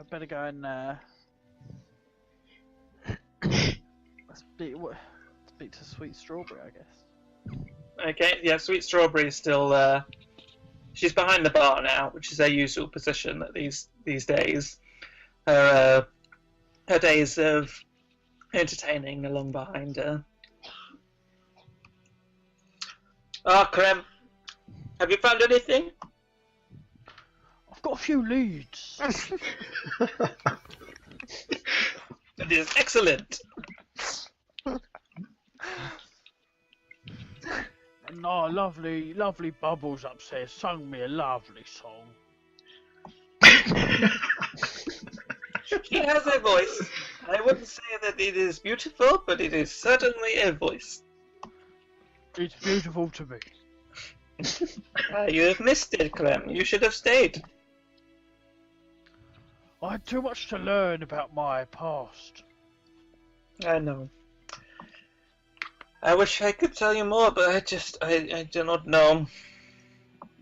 I better go and speak to Sweet Strawberry, I guess. Okay, yeah, Sweet Strawberry is still. She's behind the bar now, which is her usual position at these days. Her days of entertaining are long behind her. Ah, Krem, have you found anything? I've got a few leads. It is excellent. No, lovely Bubbles upstairs sung me a lovely song. She has a voice. I wouldn't say that it is beautiful, but it is certainly a voice. It's beautiful to me. You have missed it, Clem. You should have stayed. I had too much to learn about my past. I know. I wish I could tell you more, but I do not know.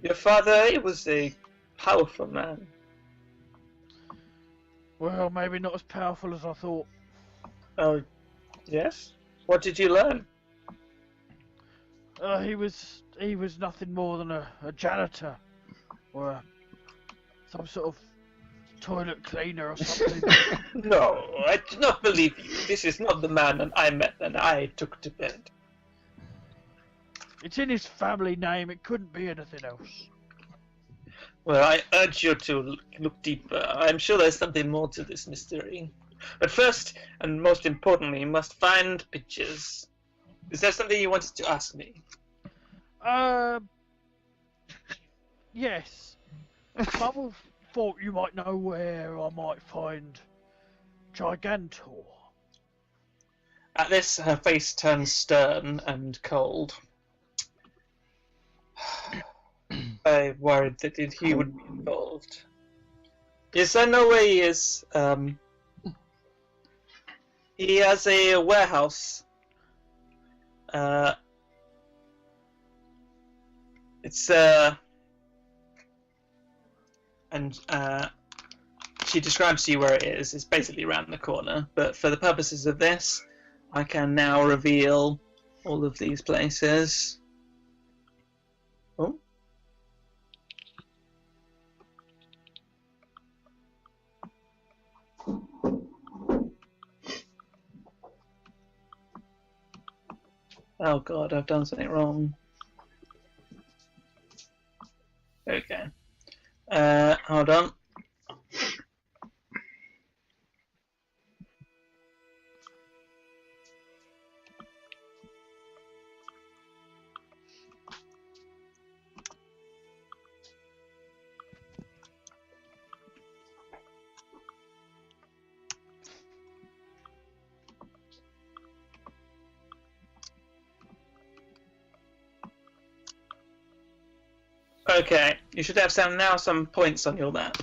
Your father, he was a powerful man. Well, maybe not as powerful as I thought. Oh, yes? What did you learn? He was nothing more than a janitor, or some sort of toilet cleaner or something. No, I do not believe you. This is not the man I met and I took to bed. It's in his family name. It couldn't be anything else. Well, I urge you to look deeper. I'm sure there's something more to this mystery. But first, and most importantly, you must find pictures. Is there something you wanted to ask me? Yes. Bubbles thought you might know where I might find Gigantor. At this, her face turns stern and cold. I worried that he would be involved. Yes, I know where he is. He has a warehouse. She describes to you where it is. It's basically around the corner. But for the purposes of this, I can now reveal all of these places. Oh. Oh god, I've done something wrong. Okay. Hold on. Okay, you should have some points on your map.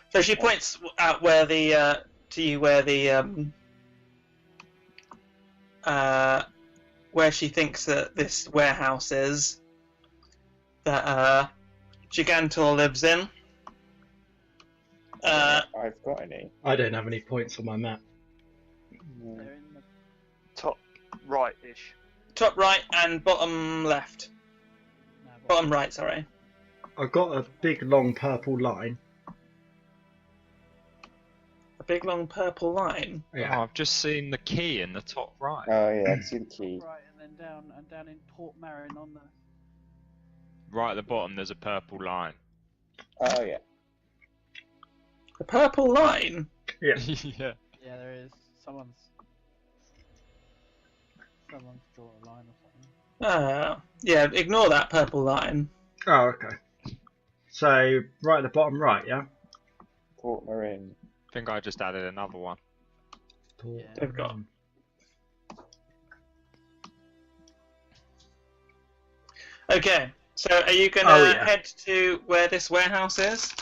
So she points out where the where she thinks that this warehouse is that Gigantor lives in. I've got any. I don't have any points on my map. They're in the Top right-ish. Top right and bottom left. Bottom right, sorry. I've got a big long purple line. A big long purple line. Yeah. Oh, I've just seen the key in the top right. Oh yeah, I see the key. right, and then down in Port Marion on the. Right at the bottom, there's a purple line. Oh yeah. The purple line? Yeah. Yeah. Yeah, there is. Someone's drawn a line or something. Yeah, ignore that purple line. Oh, okay. So, right at the bottom right, yeah? Port Marin. I think I just added another one. Yeah. They've got. Okay, so are you gonna head to where this warehouse is?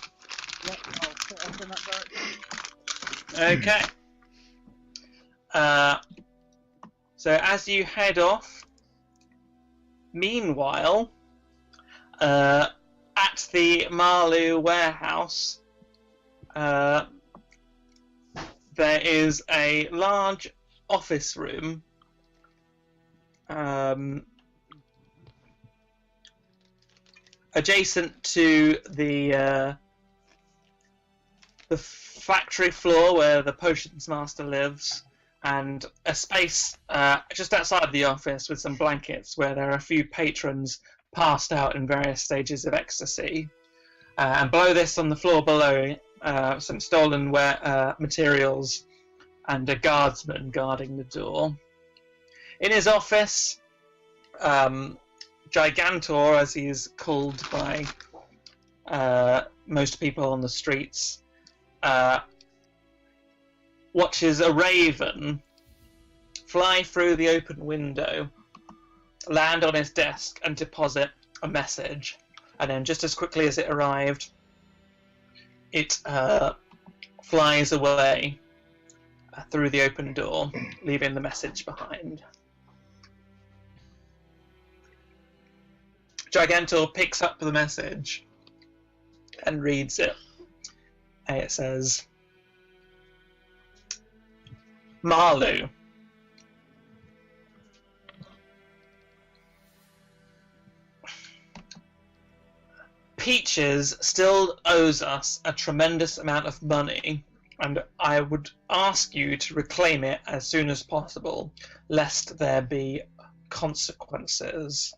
Yep, I'll set off in that direction. Okay. So as you head off, meanwhile, at at the Marlu warehouse, there is a large office room. Adjacent to the factory floor where the potions master lives, and a space just outside the office with some blankets where there are a few patrons passed out in various stages of ecstasy. And below this, on the floor below, some stolen materials and a guardsman guarding the door. In his office, Gigantor, as he is called by most people on the streets, watches a raven fly through the open window, land on his desk, and deposit a message. And then, just as quickly as it arrived, it flies away through the open door, leaving the message behind. Gigantor picks up the message and reads it. And it says, Marlu. Peaches still owes us a tremendous amount of money, and I would ask you to reclaim it as soon as possible, lest there be consequences.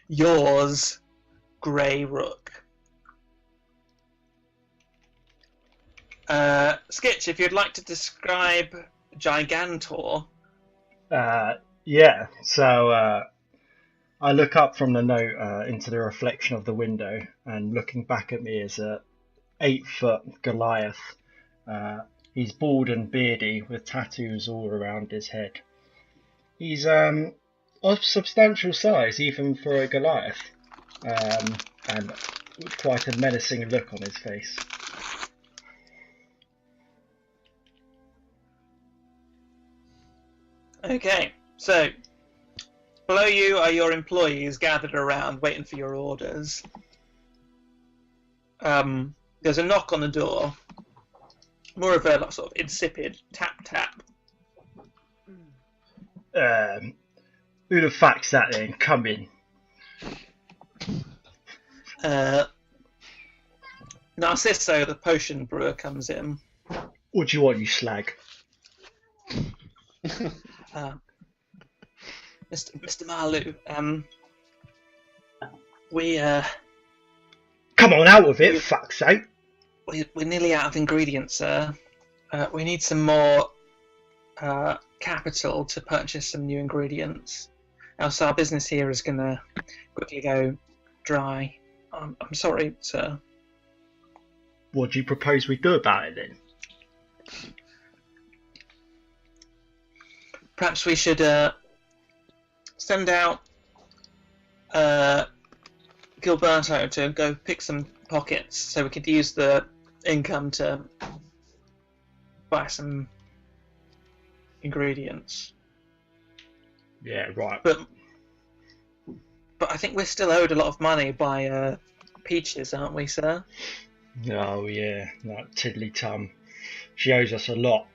Yours, Grey Rook. Skitch, if you'd like to describe Gigantor. Yeah, so I look up from the note into the reflection of the window, and looking back at me is a 8-foot Goliath. He's bald and beardy with tattoos all around his head. He's of substantial size, even for a Goliath, and quite a menacing look on his face. Okay, so below you are your employees gathered around waiting for your orders. There's a knock on the door. More of a sort of insipid tap. Who the fuck's that then? Come in. Narciso, the potion brewer, comes in. What do you want, you slag? Mr. Marlu, we Come on, out of it, fuck's sake. we're nearly out of ingredients, sir. We need some more capital to purchase some new ingredients. Else our business here is gonna quickly go dry. I'm sorry, sir. What do you propose we do about it then? Perhaps we should send out Gilberto to go pick some pockets so we could use the income to buy some ingredients. Yeah, right. But I think we're still owed a lot of money by Peaches, aren't we, sir? Oh yeah, that tiddly tum. She owes us a lot.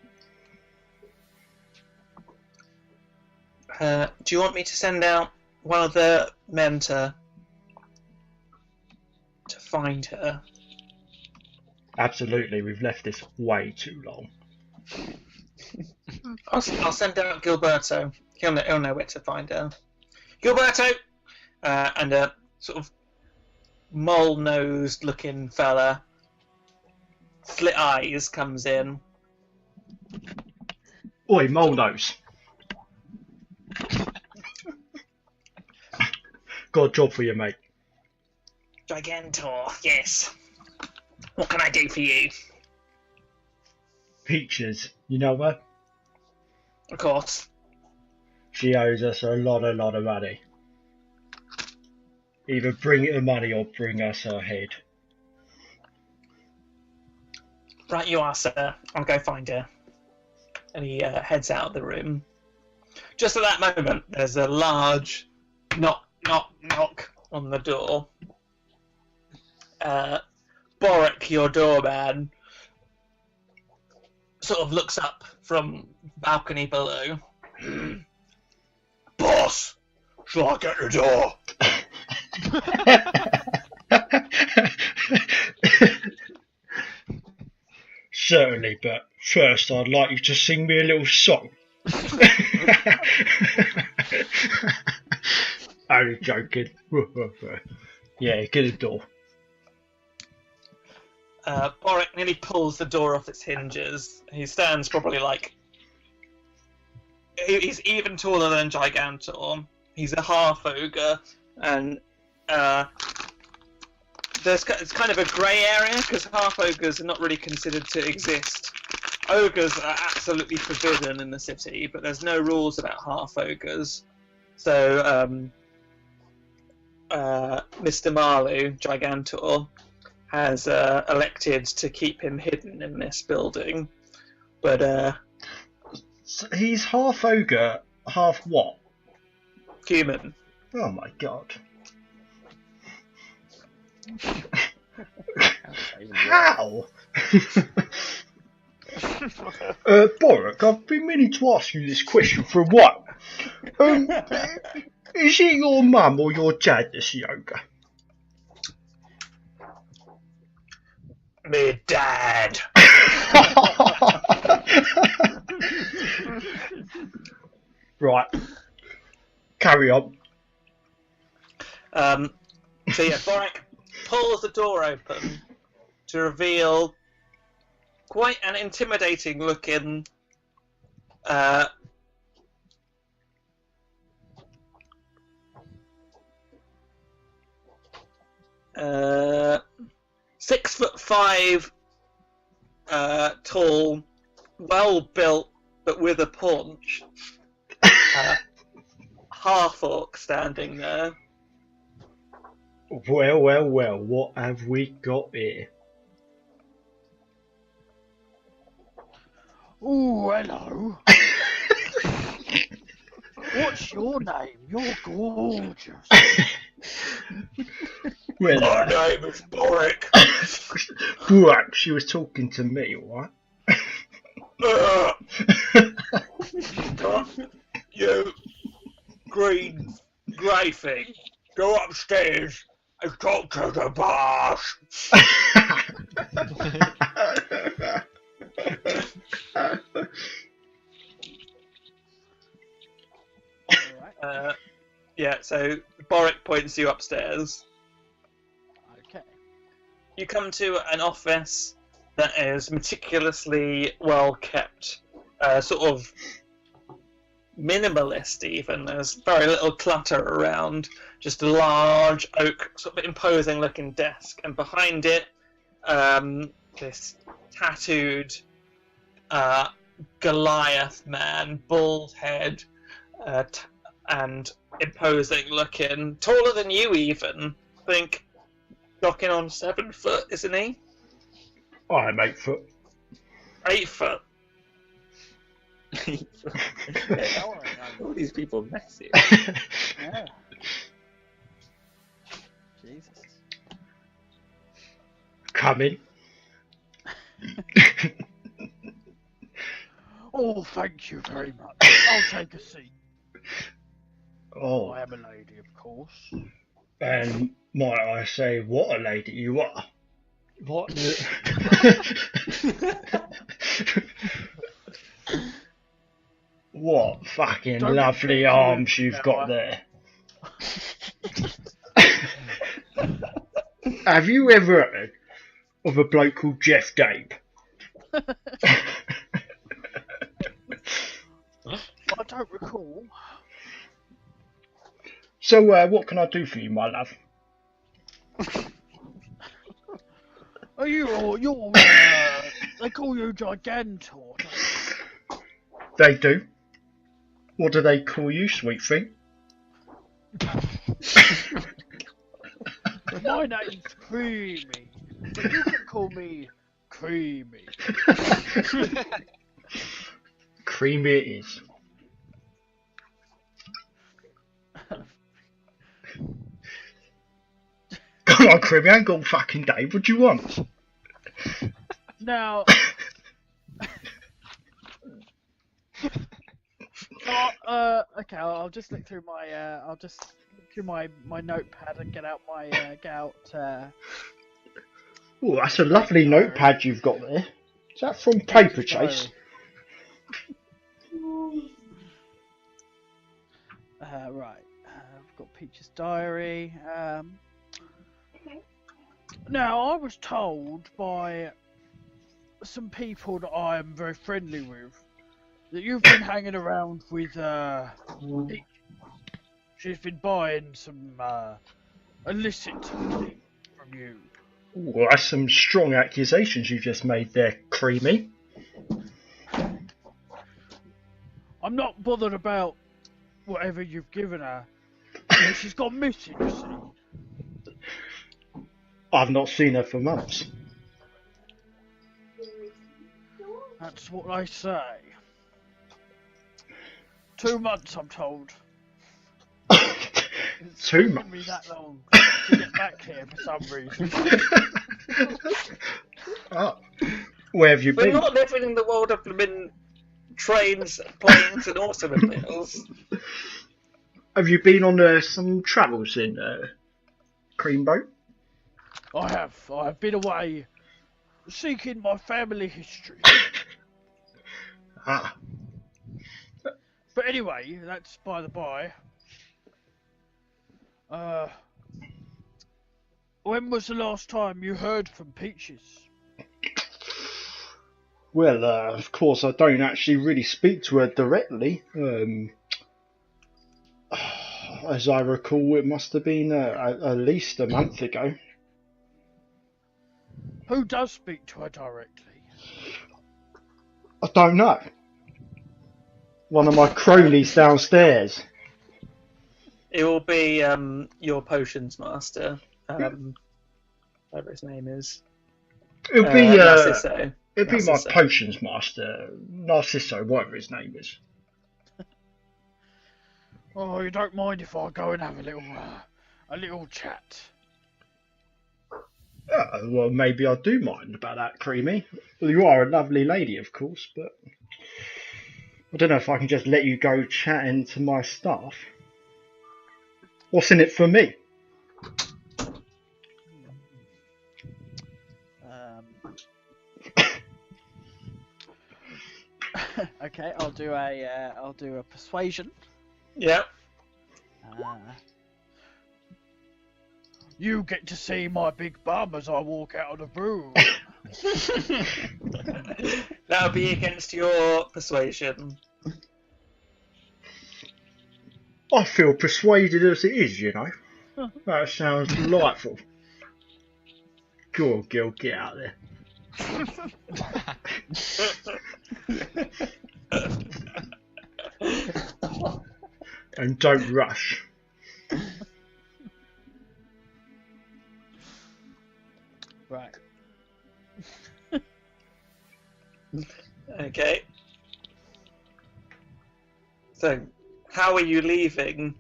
Do you want me to send out one of the men to find her? Absolutely, we've left this way too long. I'll send out Gilberto. He'll know where to find her. Gilberto! And a sort of mole-nosed looking fella, slit eyes, comes in. Oi, mole nose. Got a job for you, mate. Gigantor, yes. What can I do for you? Peaches, you know her? Of course. She owes us a lot of money. Either bring her money or bring us her head. Right you are, sir. I'll go find her. And he heads out of the room. Just at that moment, there's a large knock on the door. Boric, your doorman, sort of looks up from the balcony below. Boss, shall I get the door? Certainly, but first I'd like you to sing me a little song. Only joking. Yeah, get a door. Boric nearly pulls the door off its hinges. He stands probably like... He's even taller than Gigantor. He's a half ogre, and it's kind of a grey area because half ogres are not really considered to exist. Ogres are absolutely forbidden in the city, but there's no rules about half ogres. So Mr. Marlowe, Gigantor, has elected to keep him hidden in this building. But So he's half ogre, half what? human. Oh my god. How? Boric, I've been meaning to ask you this question for a while. Is it your mum or your dad that's the ogre? Me dad. Right. Carry on. So yeah, Boric pulls the door open to reveal quite an intimidating looking uh, 6'5" tall, well built but with a paunch, half orc standing there. Well, well, well, what have we got here? Ooh, hello. What's your name? You're gorgeous. Well, My name is Boric. Boric, she was talking to me, alright? You grey thing, go upstairs and talk to the boss. Yeah, so Boric points you upstairs. Okay. You come to an office that is meticulously well kept, sort of minimalist even. There's very little clutter around, just a large oak, sort of imposing looking desk, and behind it, this tattooed Goliath man, bald head, and imposing looking, taller than you even. I think knocking on 7 foot, isn't he? I'm 8 foot. 8 foot. All these people messy. Yeah. Jesus. Come in. Oh, thank you very much. I'll take a seat. Oh, I am a lady, of course. and might I say, what a lady you are. What? What fucking Don't lovely be arms too you've got clever. there. Have you ever heard of a bloke called Jeff Gabe? I don't recall. So, what can I do for you, my love? Are you're they call you Gigantor, don't They do. What do they call you, sweet thing? they? My name's Creamy, but you can call me Creamy. Creamy it is. Come on, Crib, you ain't got all fucking day. What do you want? Now, okay, I'll just look through my notepad and get out Oh, that's a lovely notepad you've got there. Is that from Paper Chase? Right, I've got Peach's diary. Now, I was told by some people that I am very friendly with that you've been hanging around with Peach. She's been buying some illicit from you. Well, that's some strong accusations you just made there, Creamy. I'm not bothered about whatever you've given her. She's gone missing, you see. I've not seen her for months. That's what I say. 2 months, I'm told. It's 2 taken months? me that long to get back here for some reason. Oh. Where have you We're been? not living in the world of blooming trains, planes, and automobiles. Have you been on some travels in Creamboat? I have. I've been away seeking my family history. Ah. But anyway, that's by the by. When was the last time you heard from Peaches? Well, of course, I don't actually really speak to her directly. As I recall, it must have been at least a month ago. Who does speak to her directly? I don't know. One of my cronies downstairs. It will be your potions master, whatever his name is. It'll be Narciso. it'll be my Narciso. potions master, Narciso, whatever his name is. Oh, you don't mind if I go and have a little chat? Well, maybe I do mind about that, Creamy. Well, you are a lovely lady, of course, but I don't know if I can just let you go chatting to my staff. What's in it for me? Okay, I'll do a persuasion. Yep. You get to see my big bum as I walk out of the room. That'll be against your persuasion. I feel persuaded as it is, you know. That sounds delightful. Go on, Gil, get out there. And don't rush. Right. Okay. So, how are you leaving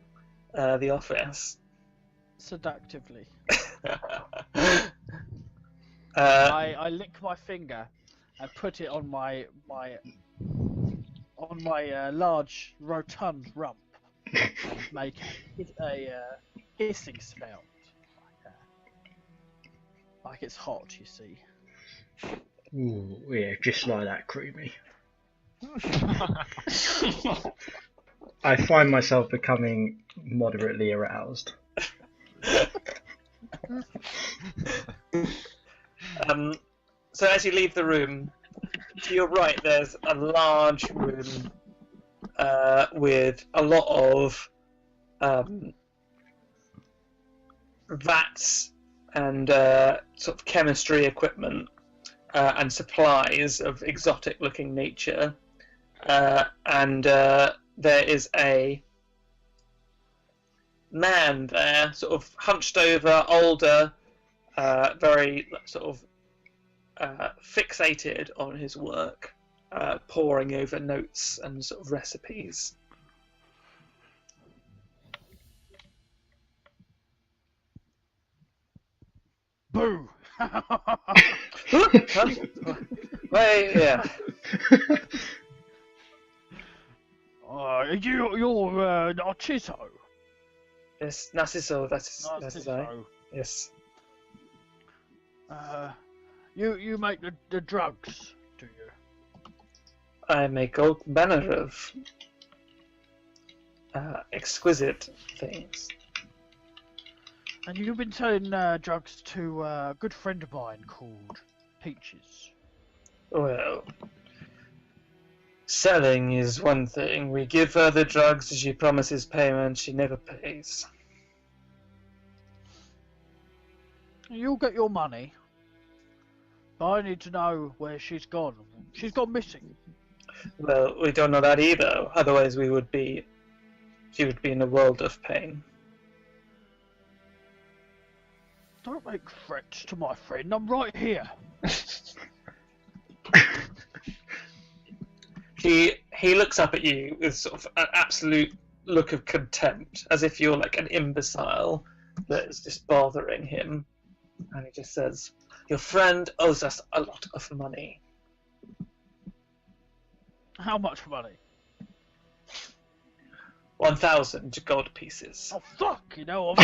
the office? Seductively. Uh, I lick my finger and put it on my large rotund rump and make a hissing sound, like it's hot, you see. Ooh, yeah, just like that, Creamy. I find myself becoming moderately aroused. So as you leave the room, to your right there's a large room with a lot of vats and sort of chemistry equipment and supplies of exotic looking nature, and there is a man there, sort of hunched over, older, very sort of fixated on his work, poring over notes and sort of recipes. boo. Well, yeah. You're Narciso. Yes, Narciso, that's I. Narciso. Yes. You make the drugs, do you? I make all manner of exquisite things. And you've been selling drugs to a good friend of mine called Peaches. Well, selling is one thing. We give her the drugs, she promises payment, she never pays. You'll get your money. But I need to know where she's gone. She's gone missing. Well, we don't know that either. Otherwise, she would be in a world of pain. Don't make threats to my friend. I'm right here. He looks up at you with sort of an absolute look of contempt, as if you're like an imbecile that is just bothering him. And he just says, "Your friend owes us a lot of money." How much money? 1,000 gold pieces. Oh fuck! You know, I'm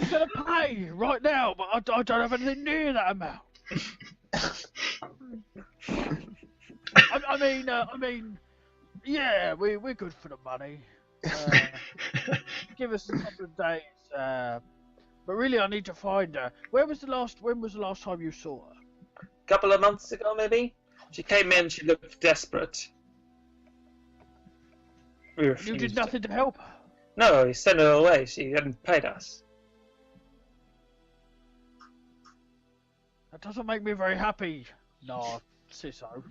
gonna pay right now, but I don't have anything near that amount. I mean, yeah, we're good for the money. Give us a couple of days. But really, I need to find her. When was the last time you saw her? Couple of months ago, maybe. She came in. She looked desperate. We refused. You did nothing to help her. No, we sent her away. She hadn't paid us. That doesn't make me very happy. No, Ciso.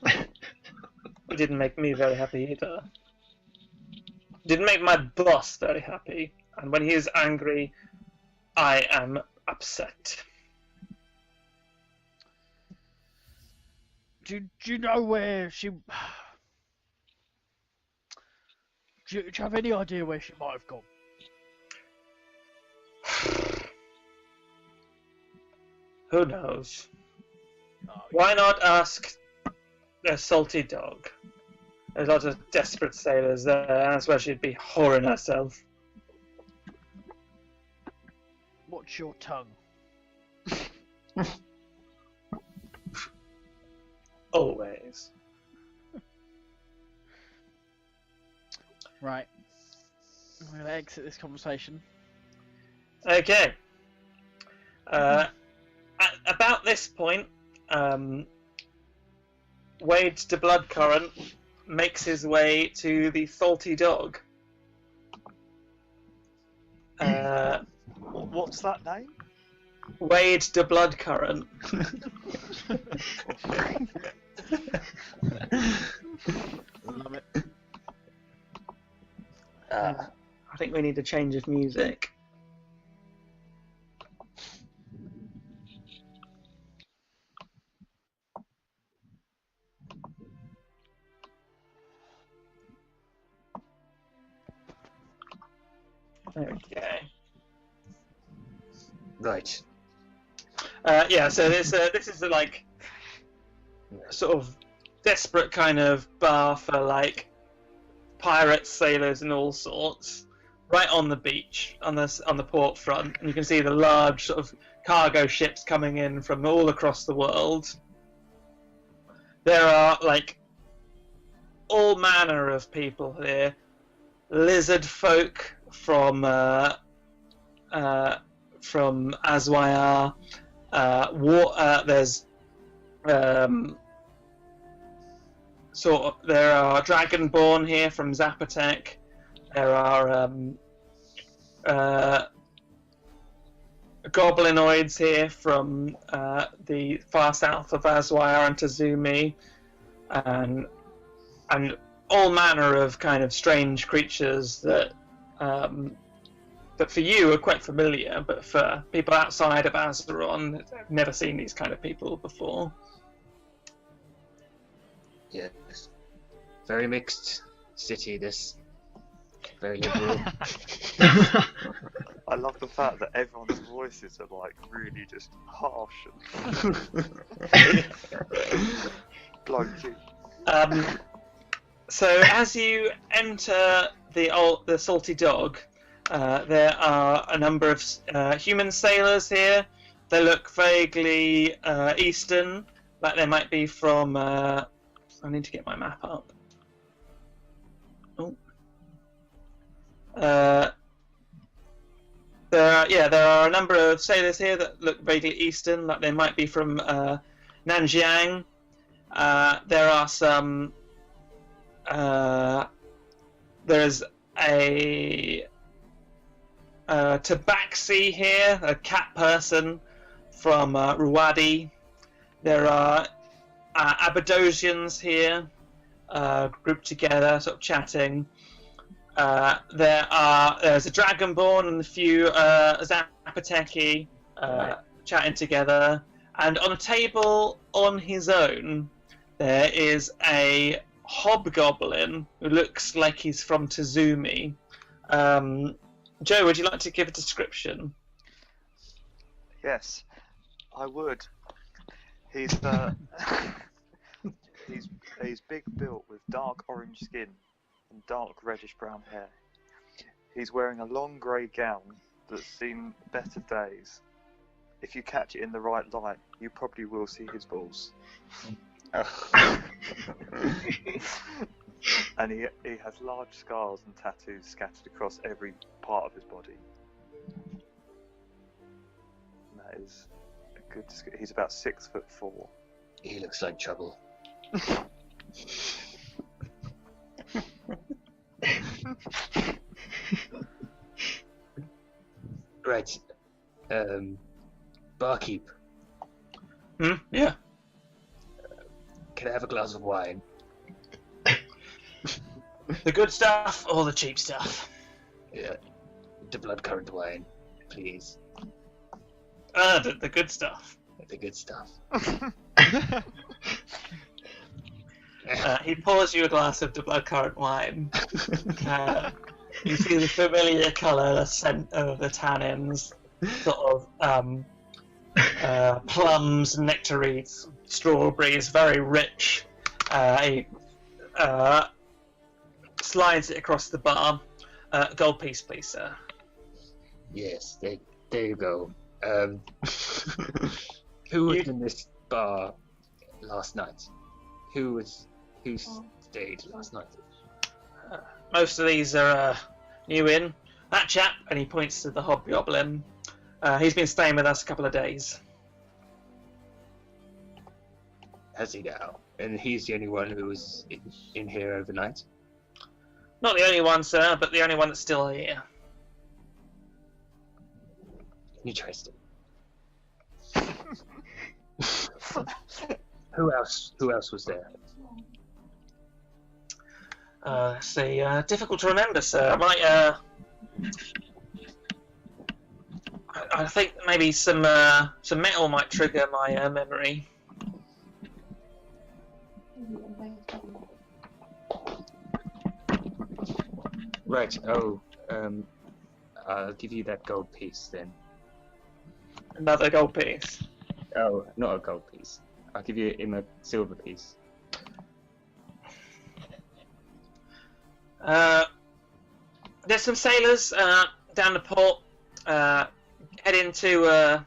It didn't make me very happy either. Didn't make my boss very happy. And when he is angry, I am upset. Do you know where she? Do you have any idea where she might have gone? Who knows? Oh, Why not ask the salty dog? There's lots of desperate sailors there. That's where she'd be whoring herself. Watch your tongue. Always. Right. I'm going to exit this conversation. Okay. About this point, Wade de Bloodcurrent makes his way to the salty dog. What's that name? Wade de Bloodcurrent. Love it. I think we need a change of music. There we go. Right. Yeah, so this is the, like, sort of desperate kind of bar for like pirates, sailors, and all sorts. Right on the beach, on the port front, and you can see the large sort of cargo ships coming in from all across the world. There are like all manner of people here. Lizard folk from Azwayar. There's there are Dragonborn here from Zapotec. There are Goblinoids here from the far south of Azwayar and Tazumi, and all manner of kind of strange creatures that for you are quite familiar, but for people outside of Azeron, I've never seen these kind of people before. Yes. Very mixed city, this. Very liberal. I love the fact that everyone's voices are like really just harsh and blokey. So as you enter the Salty Dog, there are a number of human sailors here. They look vaguely Eastern, like they might be from. I need to get my map up. Oh. There are a number of sailors here that look vaguely Eastern, like they might be from Nanjiang. There are some. There's a tabaxi here, a cat person from Ruwadi. There are Aberdosians here, grouped together, sort of chatting. There's a Dragonborn and a few Zapoteki chatting together. And on a table on his own, there is a hobgoblin who looks like he's from Tazumi. Joe, would you like to give a description? Yes, I would. He's he's big built with dark orange skin and dark reddish brown hair. He's wearing a long grey gown that's seen better days. If you catch it in the right light, you probably will see his balls. And he has large scars and tattoos scattered across every part of his body. And that is a good description. He's about 6'4". He looks like trouble. Right. Barkeep, Yeah. can I have a glass of wine? The good stuff or the cheap stuff? Yeah. The bloodcurrant wine, please. The good stuff. The good stuff. He pours you a glass of the bloodcurrant wine. You see the familiar colour, the scent of the tannins, sort of plums, nectarines, strawberries, very rich. He slides it across the bar. Gold piece, please, sir. Yes, there you go. Who was in this bar last night? Who stayed last night? Most of these are new in. That chap, and he points to the hobgoblin. He's been staying with us a couple of days. Has he now? And he's the only one who was in here overnight? Not the only one, sir, but the only one that's still here. You trust him. Who else was there? Let's see, difficult to remember, sir. I think maybe some metal might trigger my memory. Right. I'll give you that gold piece then. Another gold piece. Oh, not a gold piece. I'll give you him a silver piece. There's some sailors down the port heading to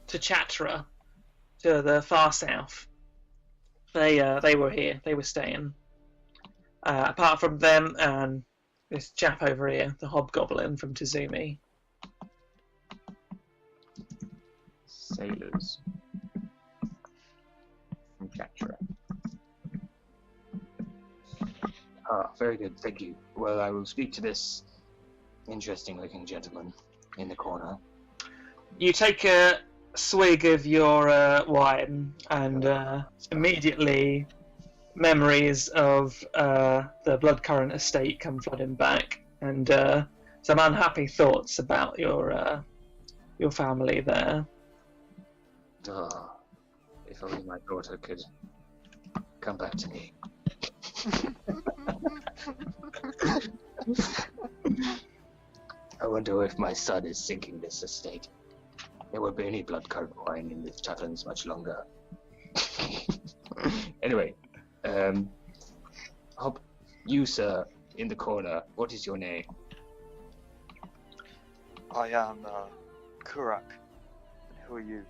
Chatra, to the far south. They were here. They were staying. Apart from them and this chap over here, the hobgoblin from Tazumi. Sailors from Chatra. Ah, very good, thank you. Well, I will speak to this interesting-looking gentleman in the corner. You take a swig of your wine, and immediately memories of the Bloodcurrant estate come flooding back, and some unhappy thoughts about your family there. Ah, if only my daughter could come back to me. I wonder if my son is sinking this estate. There won't be any blood-curdled wine in these taverns much longer. Anyway, you, sir, in the corner, what is your name? I am Kurak. And who are you?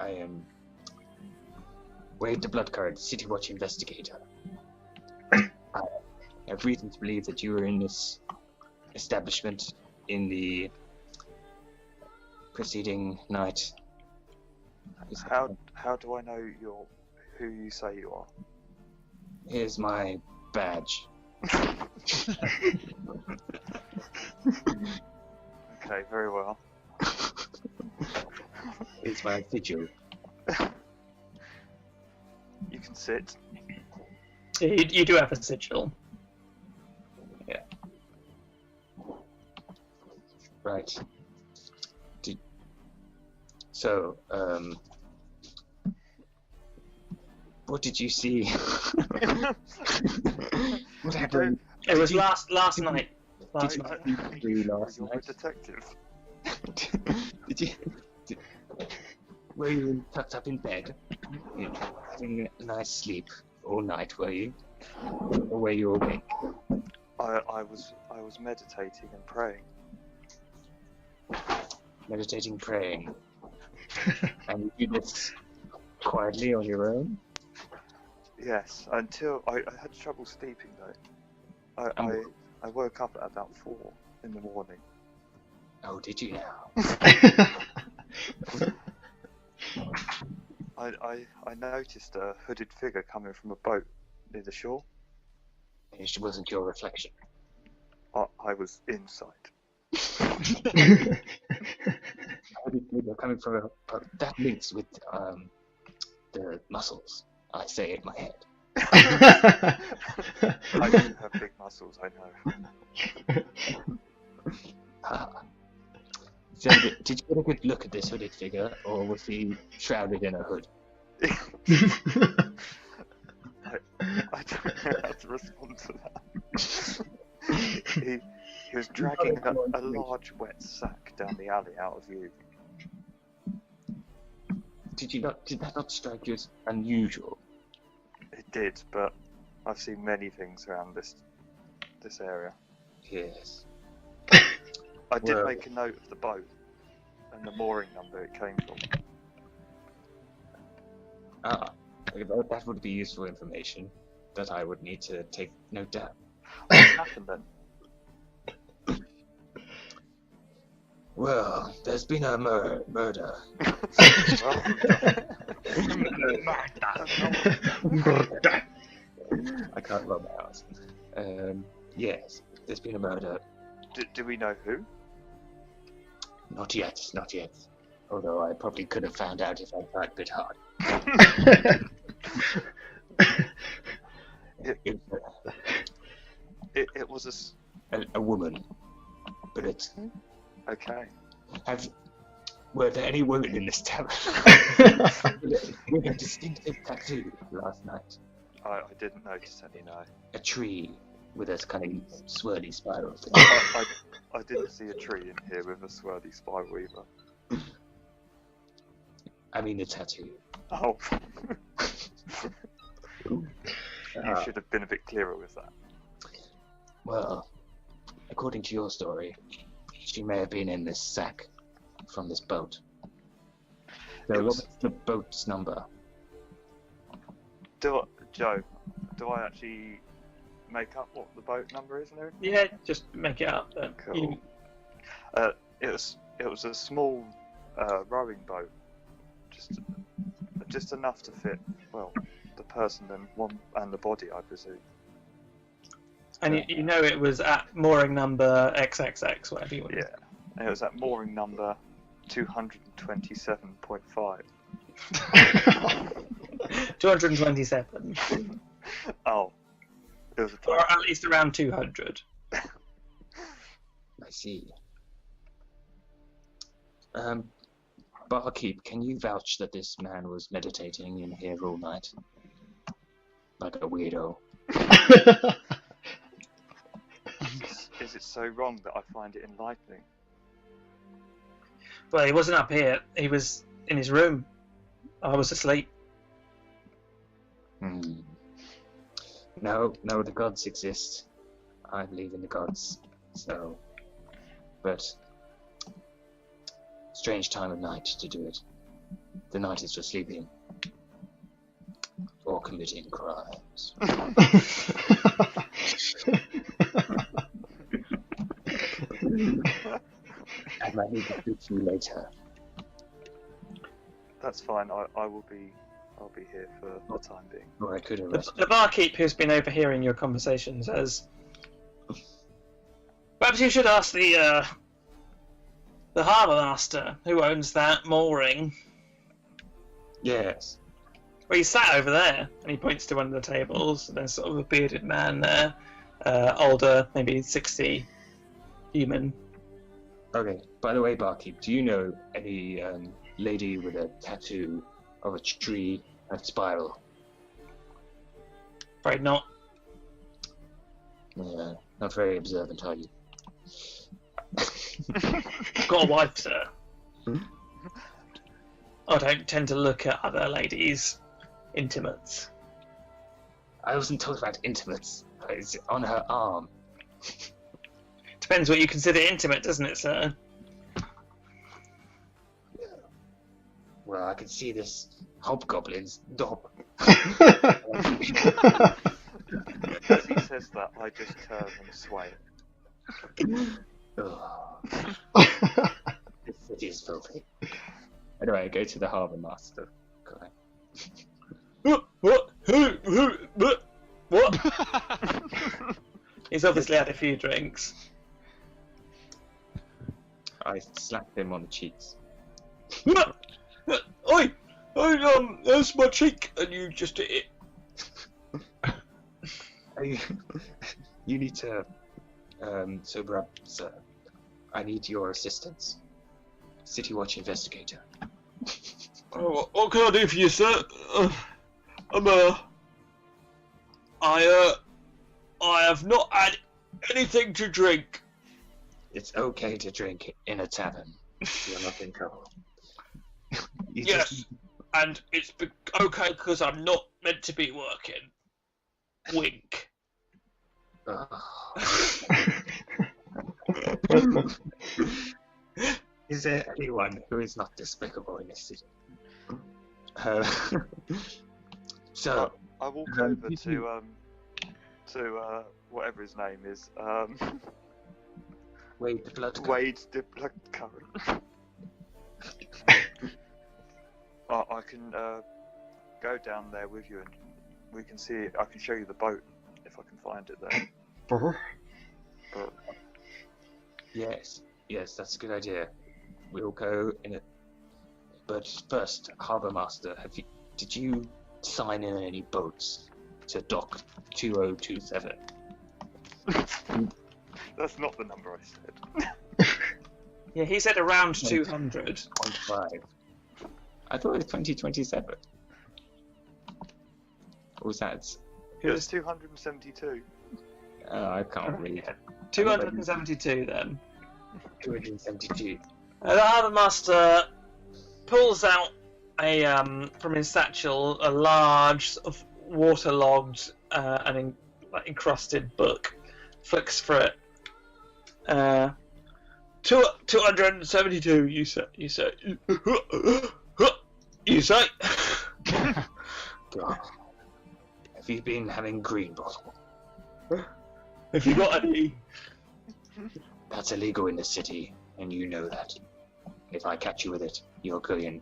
I am Wade the Bloodcurd, City Watch investigator. I have reason to believe that you were in this establishment in the preceding night. How do I know you're who you say you are? Here's my badge. Okay, very well. Here's my sigil. You can sit. You do have a sigil. Right. So, what did you see? What happened? It was last night. Did you do last You're a night? detective. Were you tucked up in bed, having a nice sleep all night? Were you, or were you awake? I was meditating and praying. Meditating, praying, and you do this quietly on your own? Yes, until I had trouble sleeping though. I woke up at about 4 in the morning. Oh, did you now? I noticed a hooded figure coming from a boat near the shore. It wasn't your reflection. I was inside. Coming from that links with the muscles. I say in my head. I do have big muscles, I know. So, did you get a good look at this hooded figure, or was he shrouded in a hood? I don't know how to respond to that. He was dragging a large wet sack down the alley out of view. Did that not strike you as unusual? It did, but I've seen many things around this area. Yes. I did Well- make a note of the boat and the mooring number it came from. That would be useful information that I would need to take note down. What happened then? Well, there's been a murder. I can't rub my ass. Yes, there's been a murder. Do we know who? Not yet. Although I probably could have found out if I tried a bit hard. It was A woman. But it's... okay. Were there any women in this tavern? With a distinctive tattoo last night. I didn't notice any, no. A tree with a kind of swirly spiral thing. I didn't see a tree in here with a swirly spiral either. I mean the tattoo. Oh. You should have been a bit clearer with that. Well, according to your story, she may have been in this sack from this boat. So what's the boat's number? Joe, do I actually make up what the boat number is and everything? Yeah, just make it up. Cool. It was a small rowing boat, just enough to fit the person and the body, I presume. And you know it was at mooring number XXX, whatever you want. Yeah, and it was at mooring number 227.5. 227. Oh, it was a Or at least around 200. I see. Barkeep, can you vouch that this man was meditating in here all night? Like a weirdo. Is it so wrong that I find it enlightening? Well, he wasn't up here. He was in his room. I was asleep. No, the gods exist. I believe in the gods. So, but strange time of night to do it. The night is for sleeping or committing crimes. I might need to speak to you later. That's fine. I'll be here for the time being. Or I could arrest The barkeep who's been overhearing your conversation says, perhaps you should ask the harbour master who owns that mooring. Yes. Well, he sat over there, and he points to one of the tables. And there's sort of a bearded man there, older, maybe 60, human. Okay. By the way, barkeep, do you know any lady with a tattoo of a tree and spiral? Afraid not. Not very observant, are you? I've got a wife, sir. I don't tend to look at other ladies' intimates. I wasn't talking about intimates. It's on her arm. Depends what you consider intimate, doesn't it, sir? Well, I can see this hobgoblin's dob. As he says that, I just turn and sway. This city is filthy. Anyway, I go to the harbour master. What? What? He's obviously had a few drinks. I slap him on the cheeks. Oi! There's my cheek, and you just hit it. You need to sober up, sir. I need your assistance. City Watch investigator. What can I do for you, sir? I have not had anything to drink. It's okay to drink in a tavern. You're not in trouble. Yes, and it's okay because I'm not meant to be working. Wink. Is there anyone who is not despicable in this city? So I walk over to whatever his name is. Wade the blood. Wade the blood current. I can go down there with you, and we can see. I can show you the boat if I can find it there. But Yes, that's a good idea. We'll go in it. But first, Harbour Master, did you sign in any boats to dock 2027? that's not the number I said. Yeah, he said around 200. 0.5. I thought it was 2027. Or was that? It was 272. I can't read. 272 then. 272. The harbour master pulls out from his satchel a large, sort of waterlogged and encrusted book. Flicks through it. 272. You say. You say. God. Have you been having green bottle? Have you got any? That's illegal in this city, and you know that. If I catch you with it, you'll go in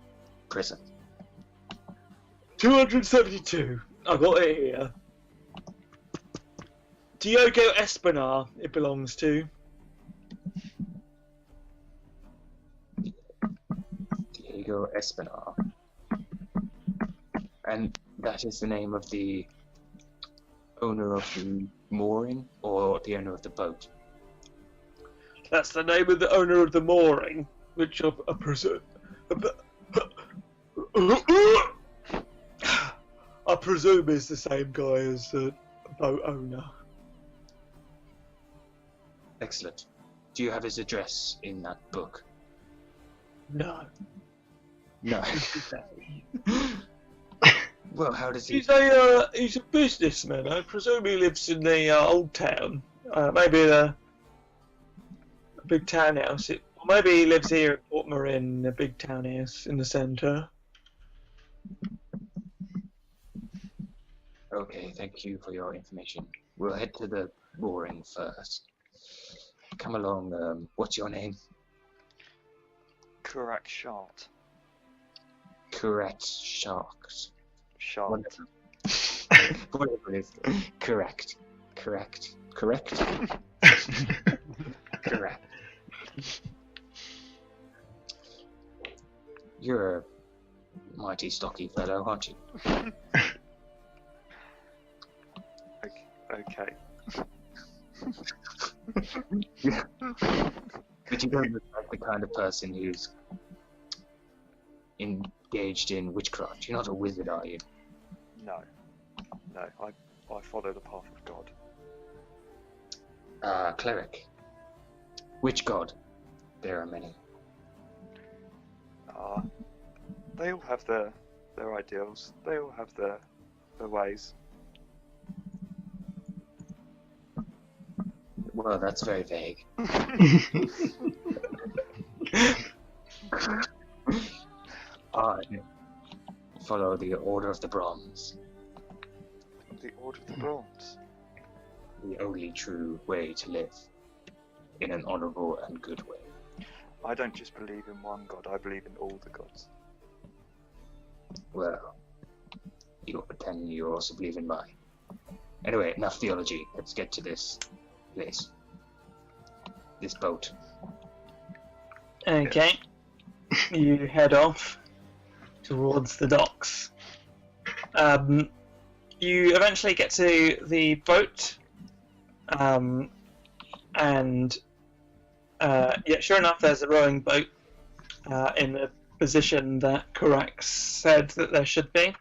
prison. 272. I got it here. Diogo Espinar, it belongs to. Diego Espinar. And that is the name of the owner of the mooring, or the owner of the boat? That's the name of the owner of the mooring, which I presume. I presume is the same guy as the boat owner. Excellent. Do you have his address in that book? No. No. Well, how does he... He's a businessman. I presume he lives in the old town. Maybe a big townhouse. Or maybe he lives here at Port Marin, a big townhouse in the centre. Okay, thank you for your information. We'll head to the mooring first. Come along, what's your name? Correct shot. Correct Sharks. Shot. Whatever it is. Correct. Correct. You're a mighty stocky fellow, aren't you? Okay. But you don't look like the kind of person who's engaged in witchcraft. You're not a wizard, are you? No. I follow the path of God. Cleric. Which god? There are many. They all have their ideals. They all have their ways. Well, that's very vague. I follow the Order of the Bronze. The Order of the Bronze. The only true way to live. In an honourable and good way. I don't just believe in one god, I believe in all the gods. Well, you're pretending you also believe in mine. Anyway, enough theology. Let's get to this place. This boat. Okay. You head off towards the docks. You eventually get to the boat, and sure enough, there's a rowing boat in the position that Korax said that there should be,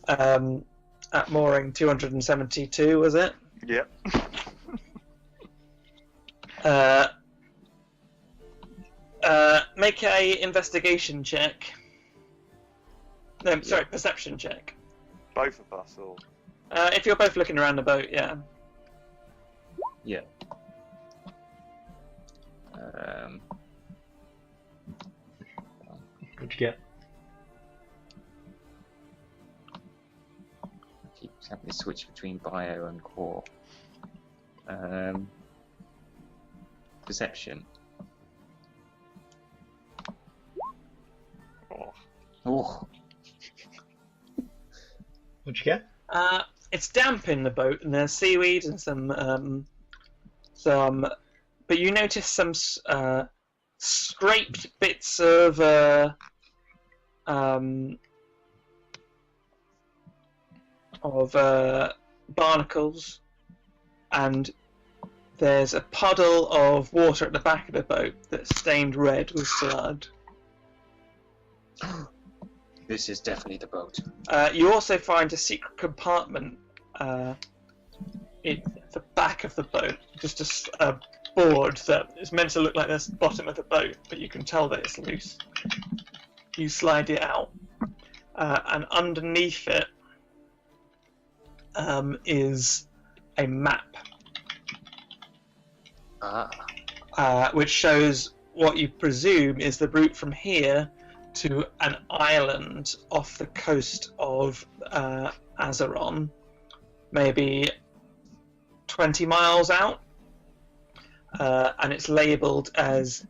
at mooring 272, was it? Yep. Make a investigation check. No, sorry, perception check. Both of us, or... If you're both looking around the boat, yeah. Yeah. What'd you get? Keeps having to switch between bio and core. Perception. Oh. What'd you get? It's damp in the boat, and there's seaweed and some. But you notice some scraped bits of barnacles, and there's a puddle of water at the back of the boat that's stained red with blood. This is definitely the boat. You also find a secret compartment in the back of the boat, just a board that is meant to look like the bottom of the boat, but you can tell that it's loose. You slide it out, and underneath it is a map, which shows what you presume is the route from here to an island off the coast of Azeron, maybe 20 miles out, and it's labelled as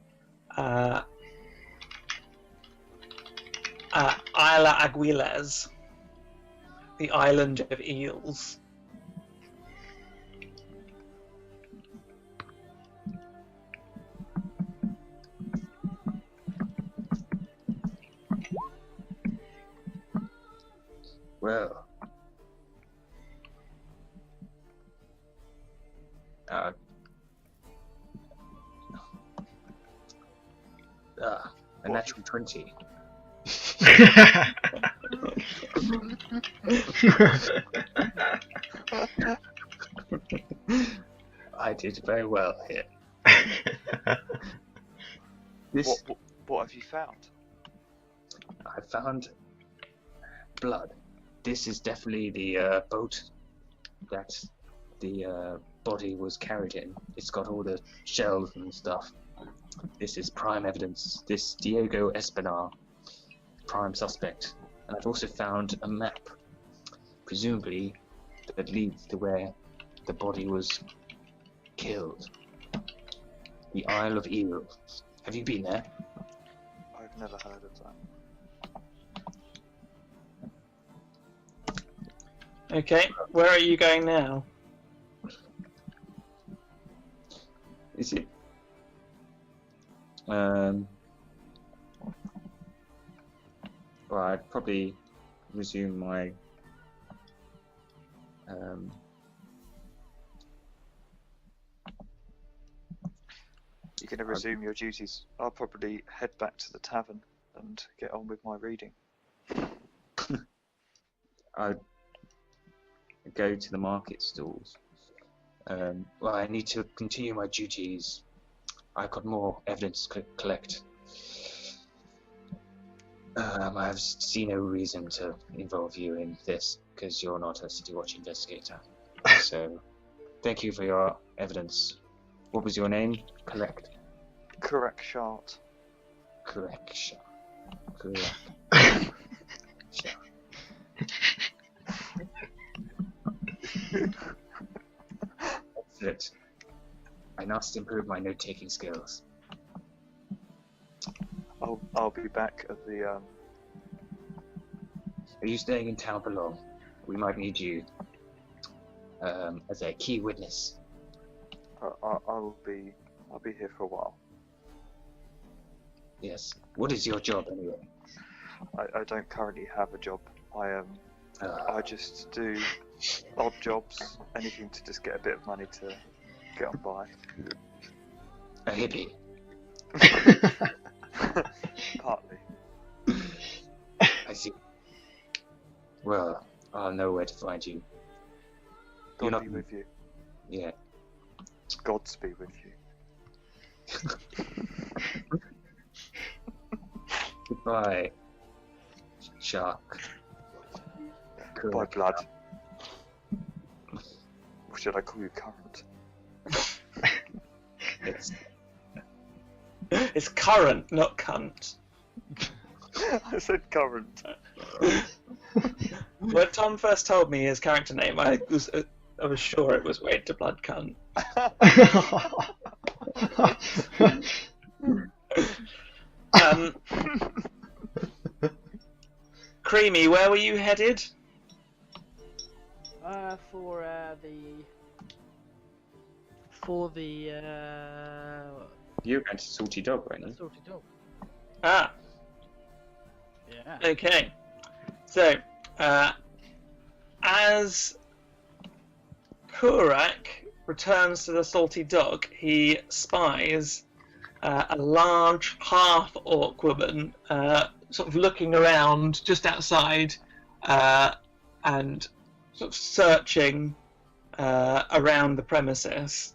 Isla Aguiles, the island of eels. Well, a natural 20. I did very well here. This What have you found? I found blood. This is definitely the boat that the body was carried in. It's got all the shells and stuff. This is prime evidence. This Diego Espinar, prime suspect. And I've also found a map, presumably that leads to where the body was killed. The Isle of Eels. Have you been there? I've never heard of that. Okay, where are you going now? Is it? Well, I'd probably resume my You're going to resume your duties. I'll probably head back to the tavern and get on with my reading. I'd go to the market stalls. Well, I need to continue my duties. I've got more evidence to collect. I see no reason to involve you in this because you're not a City Watch investigator. So, thank you for your evidence. What was your name? Correct. Correct shot. Correction. Correct. That's it. I must improve my note-taking skills. I'll be back at the Are you staying in town for long? We might need you as a key witness. I'll be here for a while. Yes. What is your job anyway? I don't currently have a job. I just do odd jobs, anything to just get a bit of money to get on by. A hippie. Partly. I see. Well, I'll know where to find you. You're God not- be with you. Yeah. Gods be with you. Goodbye, shark. By blood. Or should I call you current? It's It's current, not cunt. I said current. When Tom first told me his character name, I was sure it was Wade to Blood Cunt. Creamy, where were you headed? For the you're going to Salty Dog, right now? Salty Dog. Ah, Yeah. okay. So, as Kurak returns to the Salty Dog, he spies a large half-orc woman sort of looking around just outside and sort of searching around the premises.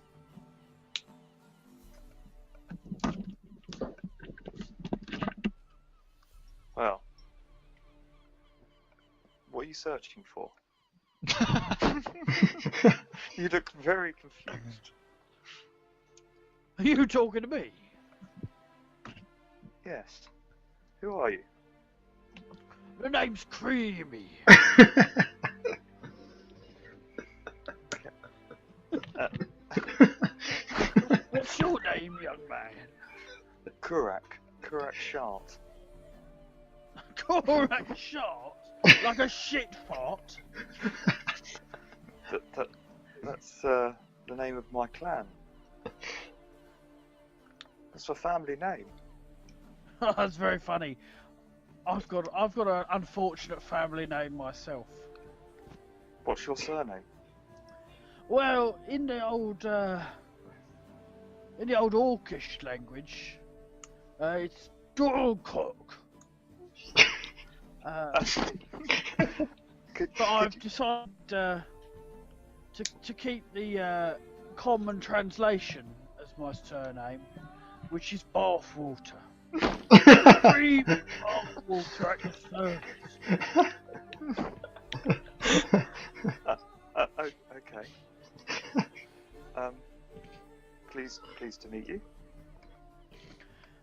Well, what are you searching for? You look very confused. Are you talking to me? Yes. Who are you? The name's Creamy. What's your name, young man? Kurak. Kurak Shart. Korak shot like a shit fart. That's the name of my clan. That's a family name. That's very funny. I've got an unfortunate family name myself. What's your surname? Well, in the old Orcish language, it's Dorcock. But I've decided to keep the common translation as as my surname, which is bathwater. Free bathwater at your service. Okay. Pleased to meet you.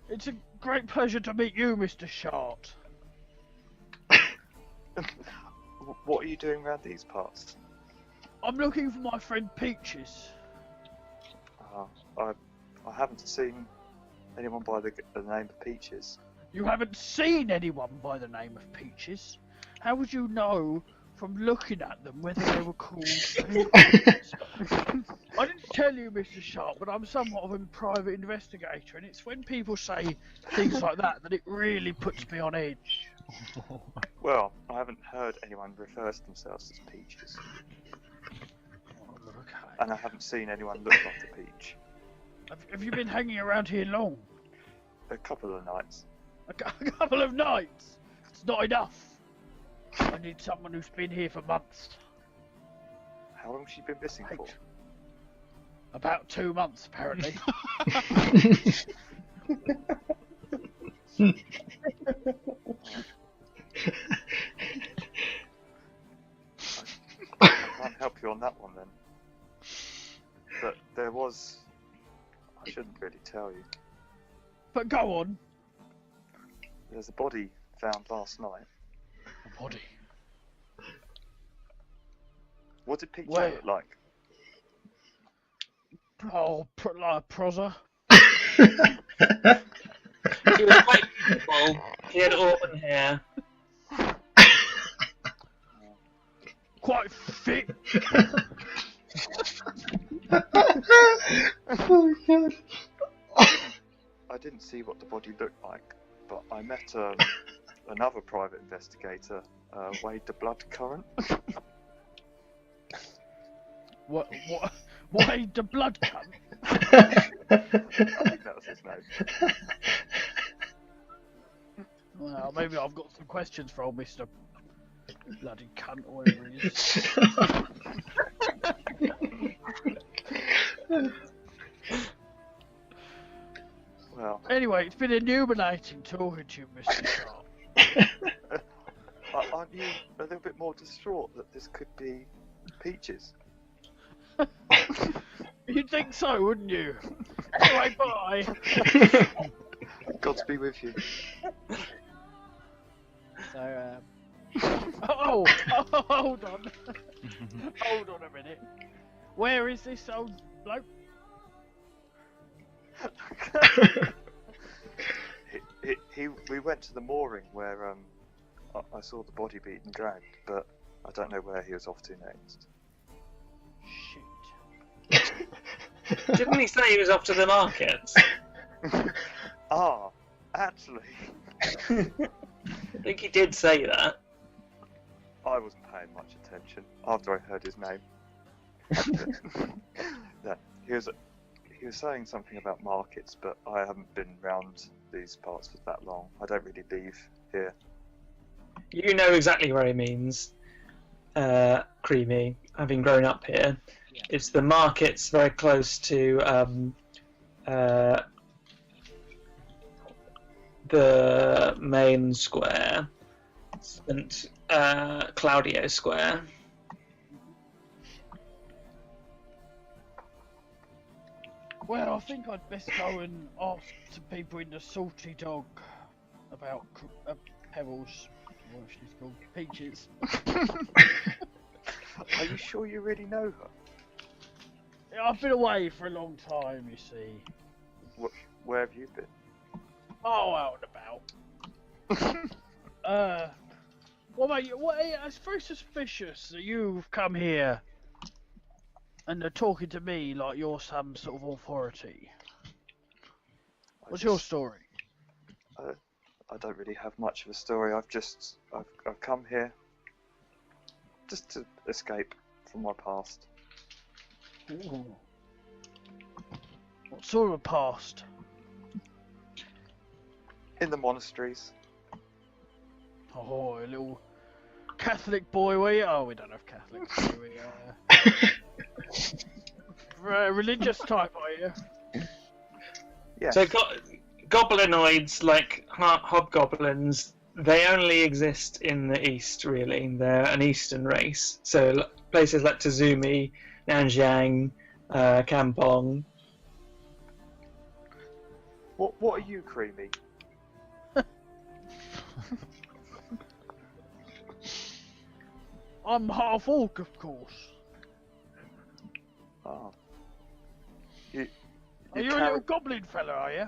It's a great pleasure to meet you, Mr. Shart. What are you doing around these parts? I'm looking for my friend Peaches. I haven't seen anyone by the name of Peaches. You haven't seen anyone by the name of Peaches? How would you know from looking at them whether they were called Peaches? I didn't tell you, Mr. Sharp, but I'm somewhat of a private investigator, and it's when people say things like that that it really puts me on edge. Well, I haven't heard anyone refer to themselves as Peaches. Okay. And I haven't seen anyone look like a peach. Have you been hanging around here long? A couple of nights. A couple of nights? It's not enough. I need someone who's been here for months. How long has she been missing for? About 2 months, apparently. I can't help you on that one then. But there was... I shouldn't really tell you. But go on. There's a body found last night. A body? What did Peach Where? look like? Oh, like a prozzer. He was quite beautiful. He had auburn hair. Quite fit. Oh god. I didn't see what the body looked like, but I met another private investigator, Wade the Blood Current. What? Why the blood cunt? I think that was his name. Well, maybe I've got some questions for old Mr. Bloody cunt or whatever he is. Well, Anyway, it's been illuminating talking to you, Mr. Sharp. aren't you a little bit more distraught that this could be Peaches? You'd think so, wouldn't you? Anyway, bye. Gods be with you. So, oh, hold on. Hold on a minute. Where is this old bloke? We went to the mooring where I saw the body being dragged, but I don't know where he was off to next. Shit. Didn't he say he was off to the markets? Actually, I think he did say that. I wasn't paying much attention after I heard his name. No, he was saying something about markets, but I haven't been round these parts for that long. I don't really leave here. You know exactly what he means, Creamy, having grown up here. Yeah. It's the markets very close to the main square, St. Claudio Square. Well, I think I'd best go and ask some people in the Salty Dog about Pebbles, what she's called, Peaches. Are you sure you really know her? Yeah, I've been away for a long time, you see. Where have you been? Oh, out and about. What about you? It's very suspicious that you've come here and are talking to me like you're some sort of authority. What's your story? I don't really have much of a story. I've come here just to escape from my past. Ooh. What sort of a past? In the monasteries. Oh, a little Catholic boy, were you? Oh, we don't have Catholics, do we? Religious type, are you? Yes. So goblinoids, like hobgoblins, they only exist in the east, really. They're an eastern race. So places like Tazumi, Nanjiang, Kampong. What are you, Creamy? I'm half orc, of course. Oh. Are you a little goblin fella, are you?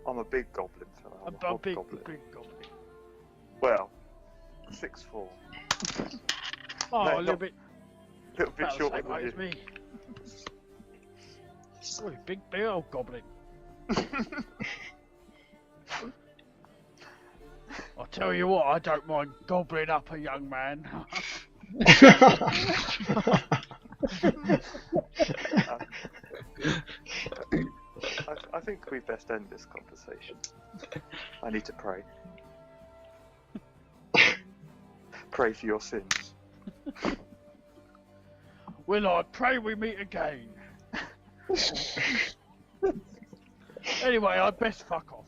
I'm a big goblin fella. I'm A big hobgoblin. goblin. Well, 6'4". Oh, No, a little bit. Little bit About the shorter same than height you. as me. Oh, you big old goblin. I'll tell you what, I don't mind gobbling up a young man. I think we best end this conversation. I need to pray. Pray for your sins. Well, I pray we meet again. Anyway, I'd best fuck off.